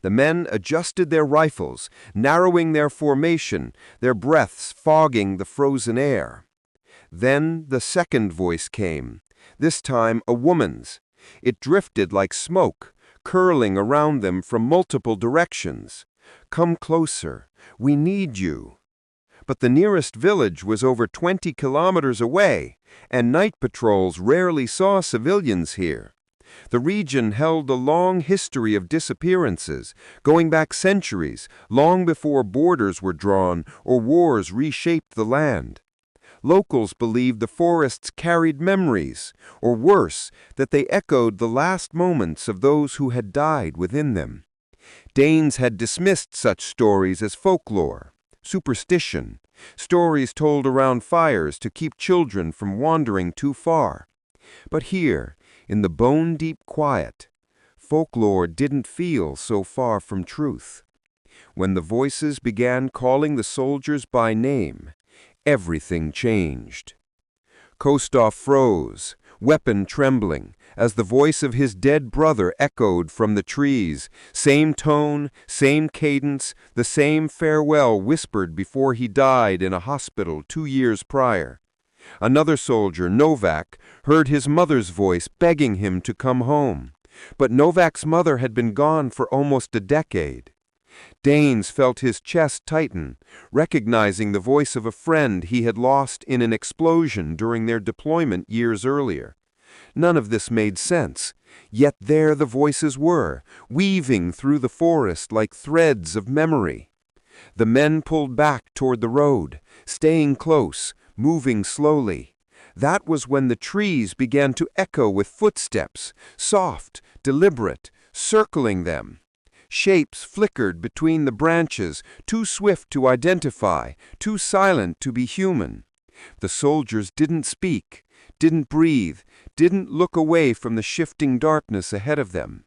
The men adjusted their rifles, narrowing their formation, their breaths fogging the frozen air. Then the second voice came, this time a woman's. It drifted like smoke, curling around them from multiple directions. "Come closer. We need you." But the nearest village was over 20 kilometers away, and night patrols rarely saw civilians here. The region held a long history of disappearances, going back centuries, long before borders were drawn or wars reshaped the land. Locals believed the forests carried memories, or worse, that they echoed the last moments of those who had died within them. Danes had dismissed such stories as folklore, superstition, stories told around fires to keep children from wandering too far. But here, in the bone-deep quiet, folklore didn't feel so far from truth. When the voices began calling the soldiers by name, everything changed. Kostov froze, weapon trembling, as the voice of his dead brother echoed from the trees, same tone, same cadence, the same farewell whispered before he died in a hospital 2 years prior. Another soldier, Novak, heard his mother's voice begging him to come home, but Novak's mother had been gone for almost a decade. Danes felt his chest tighten, recognizing the voice of a friend he had lost in an explosion during their deployment years earlier. None of this made sense, yet there the voices were, weaving through the forest like threads of memory. The men pulled back toward the road, staying close, moving slowly. That was when the trees began to echo with footsteps, soft, deliberate, circling them. Shapes flickered between the branches, too swift to identify, too silent to be human. The soldiers didn't speak, didn't breathe, didn't look away from the shifting darkness ahead of them.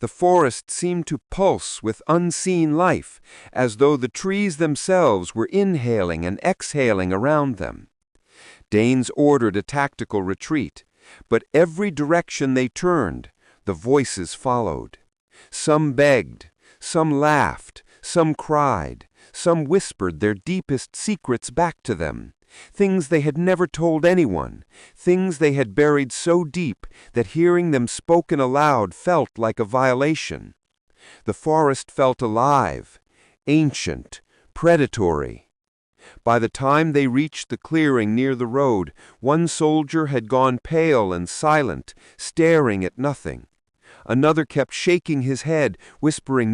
The forest seemed to pulse with unseen life, as though the trees themselves were inhaling and exhaling around them. Danes ordered a tactical retreat, but every direction they turned, the voices followed. Some begged, some laughed, some cried, some whispered their deepest secrets back to them, things they had never told anyone, things they had buried so deep that hearing them spoken aloud felt like a violation. The forest felt alive, ancient, predatory. By the time they reached the clearing near the road, one soldier had gone pale and silent, staring at nothing. Another kept shaking his head, whispering